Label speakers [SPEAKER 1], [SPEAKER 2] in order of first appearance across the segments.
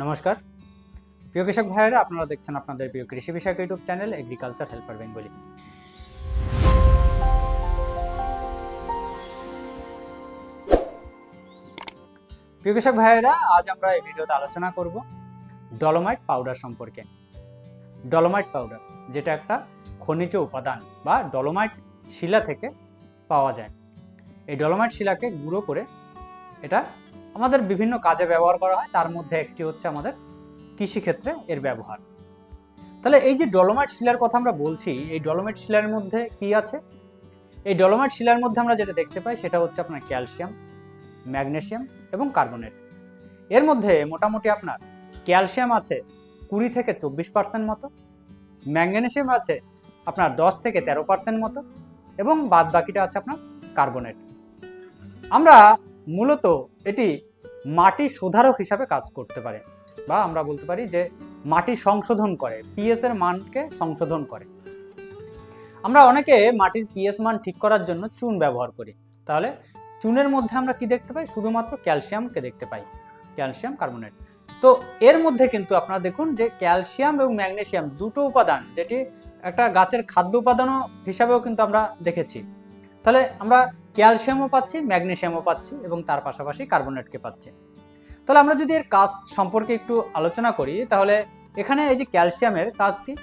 [SPEAKER 1] নমস্কার প্রিয় কৃষক ভাইয়েরা, আপনারা দেখছেন আপনাদের প্রিয় কৃষি বিষয়ক YouTube channel agriculture helper Bengali. প্রিয় কৃষক ভাইয়েরা, আজ আমরা এই ভিডিওতে আলোচনা করব ডলোমাইট পাউডার সম্পর্কে। ডলোমাইট পাউডার যেটা একটা খনিজ উপাদান বা ডলোমাইট শিলা থেকে পাওয়া যায়। এই ডলোমাইট শিলাকে গুঁড়ো করে এটা আমাদের বিভিন্ন কাজে ব্যবহার করা হয়, তার মধ্যে একটি হচ্ছে আমাদের কৃষিক্ষেত্রে এর ব্যবহার। তাহলে এই যে ডলোমাইট শিলার কথা আমরা বলছি, এই ডলোমাইট শিলার মধ্যে কি আছে? এই ডলোমাইট শিলার মধ্যে আমরা যেটা দেখতে পাই সেটা হচ্ছে আপনার ক্যালসিয়াম, ম্যাগনেসিয়াম এবং কার্বনেট। এর মধ্যে মোটামুটি আপনার ক্যালসিয়াম আছে 20 থেকে 24% মতো, ম্যাগনেসিয়াম আছে আপনার 10 থেকে 13% মতো, এবং বাদ বাকিটা আছে আপনার কার্বনেট। আমরা মূলত এটি মাটি সুধারক হিসাবে কাজ করতে পারে, বা আমরা বলতে পারি যে মাটি সংশোধন করে, পিএস এর মানকে সংশোধন করে। আমরা অনেকে মাটির পিএস মান ঠিক করার জন্য চুন ব্যবহার করি। তাহলে চুনের মধ্যে আমরা কি দেখতে পাই? শুধুমাত্র ক্যালসিয়ামকে দেখতে পাই, ক্যালসিয়াম কার্বনেট। তো এর মধ্যে কিন্তু আপনারা দেখুন যে ক্যালসিয়াম এবং ম্যাগনেসিয়াম দুটো উপাদান, যেটি একটা গাছের খাদ্য উপাদান হিসাবেও কিন্তু আমরা দেখেছি। তাহলে আমরা ক্যালসিয়ামও পাচ্ছি, ম্যাগনেসিয়ামও পাচ্ছি এবং তার পাশাপাশি কার্বনেটকে পাচ্ছি। তাহলে আমরা যদি এর কাজ সম্পর্কে একটু আলোচনা করি, তাহলে এখানে এই যে ক্যালসিয়ামের কাজ কি?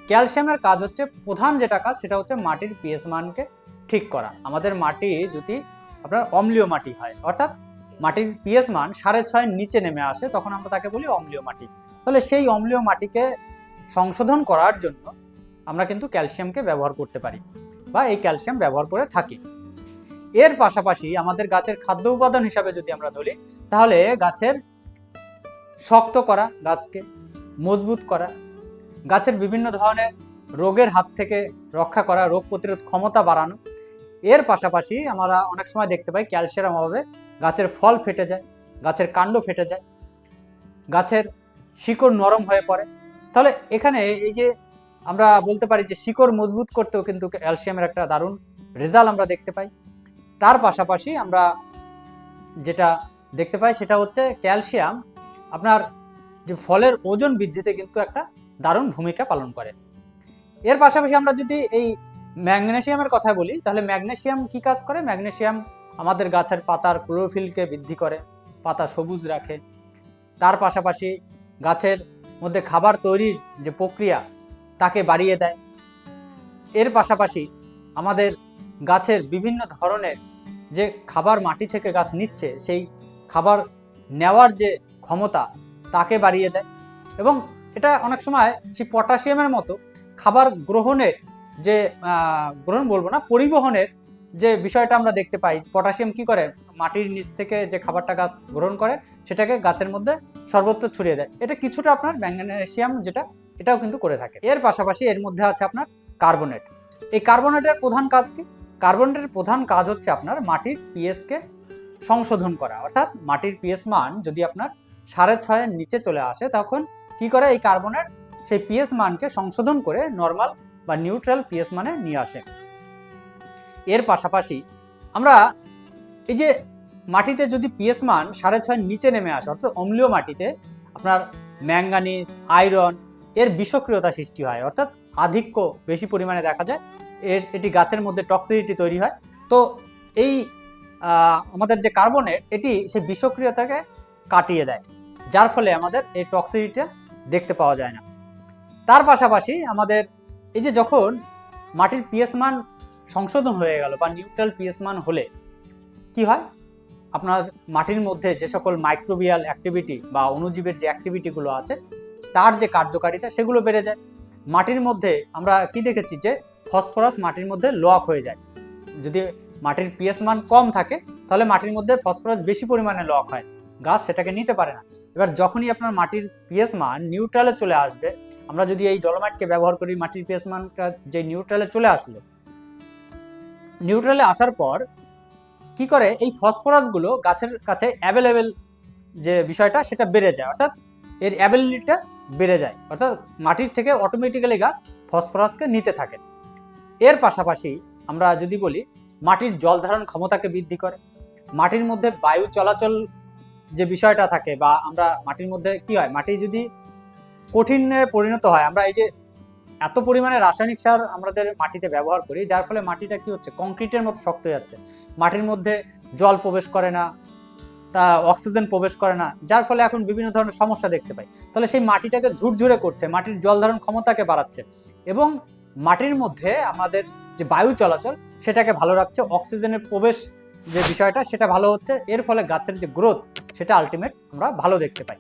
[SPEAKER 1] ক্যালসিয়ামের কাজ হচ্ছে, প্রধান যেটা কাজ সেটা হচ্ছে মাটির পিএস মানকে ঠিক করা। আমাদের মাটি যদি আপনার অম্লীয় মাটি হয়, অর্থাৎ মাটির পিএস মান 6.5 নিচে নেমে আসে, তখন আমরা তাকে বলি অম্লীয় মাটি। তাহলে সেই অম্লীয় মাটিকে সংশোধন করার জন্য আমরা কিন্তু ক্যালসিয়ামকে ব্যবহার করতে পারি, বা এই ক্যালসিয়াম ব্যবহার করে থাকি। এর পাশাপাশি আমাদের গাছের খাদ্য উপাদান হিসাবে যদি আমরা ধরি, তাহলে গাছের শক্ত করা, গাছকে মজবুত করা, গাছের বিভিন্ন ধরনের রোগের হাত থেকে রক্ষা করা, রোগ প্রতিরোধ ক্ষমতা বাড়ানো। এর পাশাপাশি আমরা অনেক সময় দেখতে পাই ক্যালসিয়াম অভাবে গাছের ফল ফেটে যায়, গাছের কাণ্ড ফেটে যায়, গাছের শিকড় নরম হয়ে পড়ে। তাহলে এখানে এই যে আমরা বলতে পারি যে শিকড় মজবুত করতেও কিন্তু ক্যালসিয়ামের একটা দারুণ রেজাল্ট আমরা দেখতে পাই। তার পাশাপাশি আমরা যেটা দেখতে পাই সেটা হচ্ছে ক্যালসিয়াম আপনার যে ফলের ওজন বৃদ্ধিতে কিন্তু একটা দারুণ ভূমিকা পালন করে। এর পাশাপাশি আমরা যদি এই ম্যাগনেসিয়ামের কথা বলি, তাহলে ম্যাগনেসিয়াম কি কাজ করে? ম্যাগনেসিয়াম আমাদের গাছের পাতার ক্লোরোফিলকে বৃদ্ধি করে, পাতা সবুজ রাখে। তার পাশাপাশি গাছের মধ্যে খাবার তৈরির যে প্রক্রিয়া তাকে বাড়িয়ে দেয়। এর পাশাপাশি আমাদের গাছের বিভিন্ন ধরনের যে খাবার মাটি থেকে গাছ নিচ্ছে, সেই খাবার নেওয়ার যে ক্ষমতা তাকে বাড়িয়ে দেয়। এবং এটা অনেক সময় সেই পটাশিয়ামের মতো খাবার গ্রহণের যে গ্রহণ বলবো না, পরিবহনের যে বিষয়টা আমরা দেখতে পাই। পটাশিয়াম কি করে? মাটির নিচ থেকে যে খাবারটা গাছ গ্রহণ করে সেটাকে গাছের মধ্যে সর্বত্র ছড়িয়ে দেয়। এটা কিছুটা আপনার ম্যাগনেসিয়াম যেটা, এটাও কিন্তু করে থাকে। এর পাশাপাশি এর মধ্যে আছে আপনার কার্বনেট। এই কার্বনেটের প্রধান কাজ কি? কার্বনেটের প্রধান কাজ হচ্ছে আপনার মাটির পিএসকে সংশোধন করা। অর্থাৎ মাটির পিএস মান যদি আপনার 6.5 নিচে চলে আসে, তখন কি করে? এই কার্বনেট সেই পিএস মানকে সংশোধন করে নর্মাল বা নিউট্রাল পিএস মানে নিয়ে আসে। এর পাশাপাশি আমরা এই যে মাটিতে যদি পিএস মান 6.5 নিচে নেমে আসে, অর্থাৎ অম্লীয় মাটিতে আপনার ম্যাঙ্গানিজ, আয়রন এর বিষক্রিয়তা সৃষ্টি হয়, অর্থাৎ আধিক্য বেশি পরিমাণে দেখা যায়। এটি গাছের মধ্যে টক্সিসিটি তৈরি হয়। তো এই আমাদের যে কার্বনেট, এটি সেই বিষক্রিয়তাকে কাটিয়ে দেয়, যার ফলে আমাদের এই টক্সিসিটিটা দেখতে পাওয়া যায় না। তার পাশাপাশি আমাদের এই যে যখন মাটির পিএস মান সংশোধন হয়ে গেল বা নিউট্রাল পিএস মান হলে কি হয়? আপনার মাটির মধ্যে যে সকল মাইক্রোবিয়াল অ্যাক্টিভিটি বা অণুজীবের যে অ্যাক্টিভিটিগুলো আছে, তার যে কার্যকারিতা সেগুলো বেড়ে যায়। মাটির মধ্যে আমরা কি দেখেছি যে ফসফরাস মাটির মধ্যে লক হয়ে যায়। যদি মাটির পিএস মান কম থাকে, তাহলে মাটির মধ্যে ফসফরাস বেশি পরিমাণে লক হয়, গাছ সেটাকে নিতে পারে না। এবার যখনই আপনার মাটির পিএস মান নিউট্রালে চলে আসবে, আমরা যদি এই ডলোমাইটকে ব্যবহার করি, মাটির পিএস মানটা যে নিউট্রালে চলে আসলো, নিউট্রালে আসার পর কি করে? এই ফসফরাসগুলো গাছের কাছে অ্যাভেলেবেল যে বিষয়টা সেটা বেড়ে যায়, অর্থাৎ এর অ্যাবিলিটিটা বেড়ে যায়, অর্থাৎ মাটির থেকে অটোমেটিক্যালি গাছ ফসফরাসকে নিতে থাকে। এর পাশাপাশি আমরা যদি বলি, মাটির জল ধারণ ক্ষমতাকে বৃদ্ধি করে, মাটির মধ্যে বায়ু চলাচল যে বিষয়টা থাকে, বা আমরা মাটির মধ্যে কি হয়, মাটি যদি কঠিনে পরিণত হয়, আমরা এই যে এত পরিমাণে রাসায়নিক সার আমাদের মাটিতে ব্যবহার করি, যার ফলে মাটিটা কি হচ্ছে, কংক্রিটের মতো শক্ত হয়ে যাচ্ছে। মাটির মধ্যে জল প্রবেশ করে না, তা অক্সিজেন প্রবেশ করে না, যার ফলে এখন বিভিন্ন ধরনের সমস্যা দেখতে পাই। তাহলে সেই মাটিটাকে ঝুরঝুরে করছে, মাটির জল ধারণ ক্ষমতাকে বাড়াচ্ছে, এবং মাটির মধ্যে আমাদের যে বায়ু চলাচল সেটাকে ভালো রাখছে, অক্সিজেনের প্রবেশ যে বিষয়টা সেটা ভালো হচ্ছে, এর ফলে গাছের যে গ্রোথ সেটা আলটিমেট আমরা ভালো দেখতে পাই।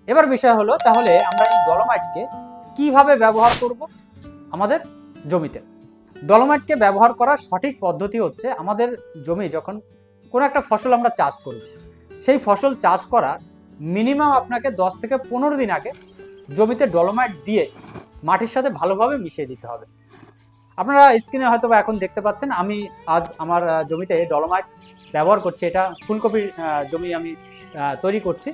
[SPEAKER 1] এবার বিষয় হলো, তাহলে আমরা এই ডলোমাইটকে কিভাবে ব্যবহার করব আমাদের জমিতে। ডলোমাইটকে ব্যবহার করার সঠিক পদ্ধতি হচ্ছে, আমাদের জমি যখন কোনো একটা ফসল আমরা চাষ করব, সেই ফসল চাষ করার মিনিমাম আপনাকে 10 থেকে 15 দিন আগে জমিতে ডলোমাইট দিয়ে মাটির সাথে ভালোভাবে মিশিয়ে দিতে হবে। আপনারা স্ক্রিনে হয়তো বা এখন দেখতে পাচ্ছেন, আমি আজ আমার জমিতে ডলোমাইট ব্যবহার করছি। এটা ফুলকপির জমি আমি তৈরি করছি।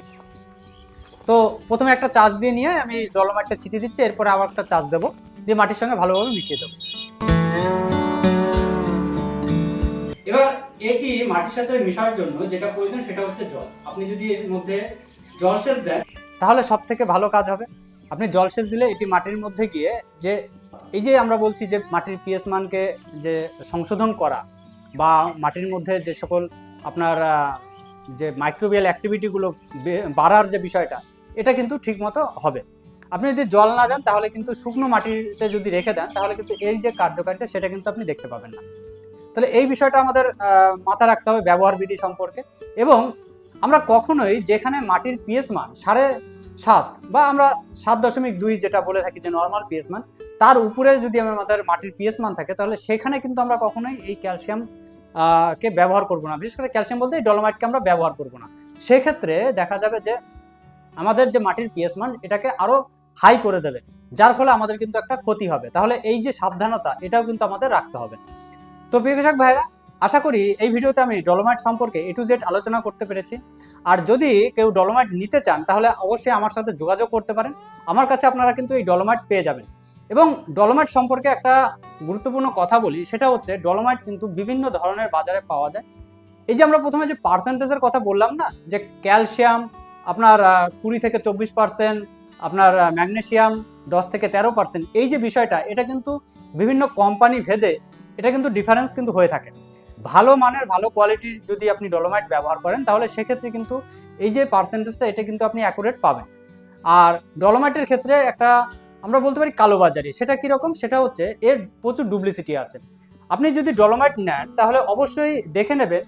[SPEAKER 1] তো প্রথমে একটা চাষ দিয়ে নিয়ে আমি ডলোমাইটটা ছিটিয়ে দিচ্ছি, এরপরে আবার একটা চাষ দেবো, দিয়ে মাটির সঙ্গে ভালোভাবে মিশিয়ে দেবো। এবার এটি মাটির সাথে মেশার জন্য যেটা প্রয়োজন সেটা হচ্ছে জল। আপনি যদি এর মধ্যে জলসেচ দেন তাহলে সব থেকে ভালো কাজ হবে। আপনি জলসেচ দিলে এটি মাটির মধ্যে গিয়ে যে এই যে আমরা বলছি যে মাটির পিএইচ মানকে যে সংশোধন করা, বা মাটির মধ্যে যে সকল আপনার যে মাইক্রোবিয়াল অ্যাক্টিভিটিগুলো বাড়ার যে বিষয়টা, এটা কিন্তু ঠিকমতো হবে। আপনি যদি জল না দেন তাহলে কিন্তু শুকনো মাটিতে যদি রেখে দেন তাহলে কিন্তু এর যে কার্যকারিতা সেটা কিন্তু আপনি দেখতে পাবেন না। তাহলে এই বিষয়টা আমাদের মাথায় রাখতে হবে ব্যবহার বিধি সম্পর্কে। এবং আমরা কখনোই যেখানে মাটির পিএইচ মান 7.5 বা আমরা 7.2 যেটা বলে থাকি যে নর্মাল পিএইচ মান, তার উপরে যদি আমাদের মাটির পিএইচ মান থাকে তাহলে সেখানে কিন্তু আমরা কখনোই এই ক্যালসিয়াম কে ব্যবহার করব না। বিশেষ করে ক্যালসিয়াম বলতে এই ডলোমাইটকে আমরা ব্যবহার করব না। সেক্ষেত্রে দেখা যাবে যে আমাদের যে মাটির পিএইচ মান এটাকে আরো হাই করে দেবে, যার ফলে আমাদের কিন্তু একটা ক্ষতি হবে। তাহলে এই যে সাবধানতা, এটাও কিন্তু আমাদের রাখতে হবে। তো প্রিয় কৃষক ভাইরা, আশা করি এই ভিডিওতে আমি ডলোমাইট সম্পর্কে A to Z আলোচনা করতে পেরেছি। আর যদি কেউ ডলোমাইট নিতে চান তাহলে অবশ্যই আমার সাথে যোগাযোগ করতে পারেন। আমার কাছে আপনারা কিন্তু এই ডলোমাইট পেয়ে যাবেন। এবং ডলোমাইট সম্পর্কে একটা গুরুত্বপূর্ণ কথা বলি, সেটা হচ্ছে ডলোমাইট কিন্তু বিভিন্ন ধরনের বাজারে পাওয়া যায়। এই যে আমরা প্রথমে যে পার্সেন্টেজের কথা বললাম না, যে ক্যালসিয়াম আপনার 20 থেকে 24%, আপনার ম্যাগনেসিয়াম 10 থেকে 13%, এই যে বিষয়টা, এটা কিন্তু বিভিন্ন কোম্পানি ভেদে এটা কিন্তু ডিফারেন্স কিন্তু হয়ে থাকে। ভালো মানের ভালো কোয়ালিটির যদি আপনি ডলোমাইট ব্যবহার করেন তাহলে সেক্ষেত্রে কিন্তু এই যে পার্সেন্টেজটা এটা কিন্তু আপনি অ্যাকুরেট পাবেন। আর ডলোমাইটের ক্ষেত্রে একটা আমরা বলতে পারি কালোবাজারি, সেটা কীরকম, সেটা হচ্ছে এর প্রচুর ডুপ্লিসিটি আছে। আপনি যদি ডলোমাইট নেন তাহলে অবশ্যই দেখে নেবেন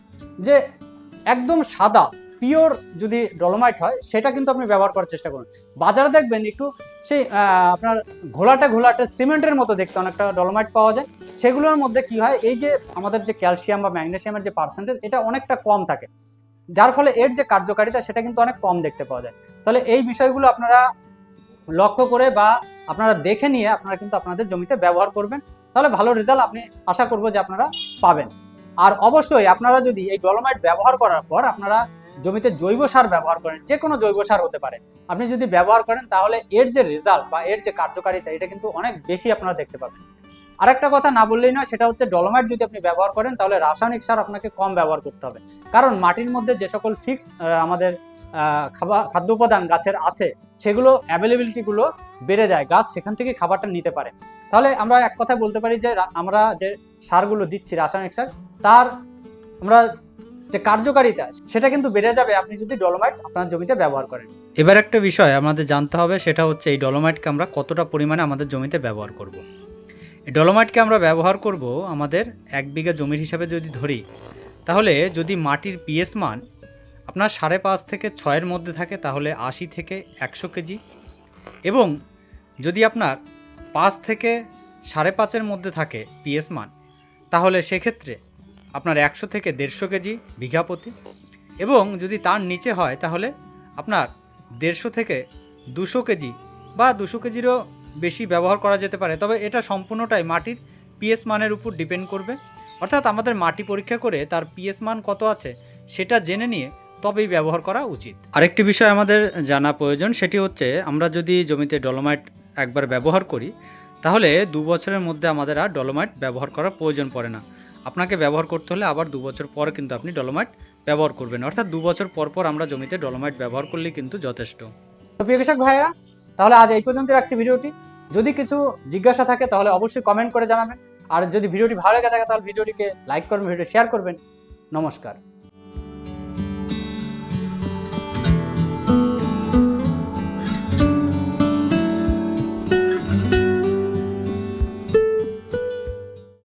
[SPEAKER 1] যে একদম সাদা পিওর যদি ডলোমাইট হয় সেটা কিন্তু আপনি ব্যবহার করার চেষ্টা করুন। বাজারে দেখবেন একটু সেই আপনার ঘোলাটে ঘোলাটে সিমেন্টের মতো দেখতে অনেকটা ডলোমাইট পাওয়া যায়। সেগুলোর মধ্যে কি হয়, এই যে আমাদের যে ক্যালসিয়াম বা ম্যাগনেসিয়ামের যে পার্সেন্টেজ এটা অনেকটা কম থাকে, যার ফলে এর যে কার্যকারিতা সেটা কিন্তু অনেক কম দেখতে পাওয়া যায়। তাহলে এই বিষয়গুলো আপনারা লক্ষ্য করে বা আপনারা দেখে নিয়ে আপনারা কিন্তু আপনাদের জমিতে ব্যবহার করবেন, তাহলে ভালো রেজাল্ট আপনি আশা করব যে আপনারা পাবেন। আর অবশ্যই আপনারা যদি এই ডলোমাইট ব্যবহার করার পর আপনারা জমিতে জৈব সার ব্যবহার করেন, যে কোনো জৈব সার হতে পারে, আপনি যদি ব্যবহার করেন তাহলে এর যে রেজাল্ট বা এর যে কার্যকারিতা এটা কিন্তু অনেক বেশি আপনারা দেখতে পাবেন। আরেকটা কথা না বললেই নয়, সেটা হচ্ছে ডলোমাইট যদি আপনি ব্যবহার করেন তাহলে রাসায়নিক সার আপনাকে কম ব্যবহার করতে হবে। কারণ মাটির মধ্যে যে সকল ফিক্স আমাদের খাদ্য উপাদান গাছের আছে সেগুলো অ্যাভেলেবিলিটিগুলো বেড়ে যায়, গাছ সেখান থেকে খাবারটা নিতে পারে। তাহলে আমরা এক কথায় বলতে পারি যে আমরা যে সারগুলো দিচ্ছি রাসায়নিক সার, তার আমরা যে কার্যকারিতা সেটা কিন্তু বেড়ে যাবে আপনি যদি ডলোমাইট আপনার জমিতে ব্যবহার করেন। এবার একটা বিষয় আমাদের জানতে হবে, সেটা হচ্ছে এই ডলোমাইটকে আমরা কতটা পরিমাণে আমাদের জমিতে ব্যবহার করব। এই ডলোমাইটকে আমরা ব্যবহার করব আমাদের 1 বিঘা জমির হিসাবে যদি ধরি, তাহলে যদি মাটির পিএইচ মান আপনার 5.5 থেকে 6-এর মধ্যে থাকে তাহলে 80 থেকে 100 কেজি, এবং যদি আপনার 5 থেকে 5.5-এর মধ্যে থাকে পিএইচ মান তাহলে সেক্ষেত্রে আপনার 100 থেকে 150 কেজি বিঘা প্রতি, এবং যদি তার নিচে হয় তাহলে আপনার 150 থেকে 200 কেজি বা 200 কেজিরও বেশি ব্যবহার করা যেতে পারে। তবে এটা সম্পূর্ণটাই মাটির পিএইচ মানের উপর ডিপেন্ড করবে, অর্থাৎ আমাদের মাটি পরীক্ষা করে তার পিএইচ মান কত আছে সেটা জেনে নিয়ে তবেই ব্যবহার করা উচিত। আরেকটি বিষয় আমাদের জানা প্রয়োজন, সেটি হচ্ছে আমরা যদি জমিতে ডলোমাইট একবার ব্যবহার করি তাহলে 2 বছরের মধ্যে আমাদের আর ডলোমাইট ব্যবহার করার প্রয়োজন পড়ে না। আপনাকে ব্যবহার করতে হলে আবার 2 বছর পর কিন্তু আপনি ডলোমাইট ব্যবহার করবেন, অর্থাৎ 2 বছর পর পর আমরা জমিতে ডলোমাইট ব্যবহার করলেই কিন্তু যথেষ্ট। তো প্রিয় কৃষক ভাইয়েরা, তাহলে আজ এই পর্যন্ত রাখছি ভিডিওটি। যদি কিছু জিজ্ঞাসা থাকে তাহলে অবশ্যই কমেন্ট করে জানাবেন, আর যদি ভিডিওটি ভালো লেগে থাকে তাহলে ভিডিওটিকে লাইক করবেন, ভিডিও শেয়ার করবেন। নমস্কার।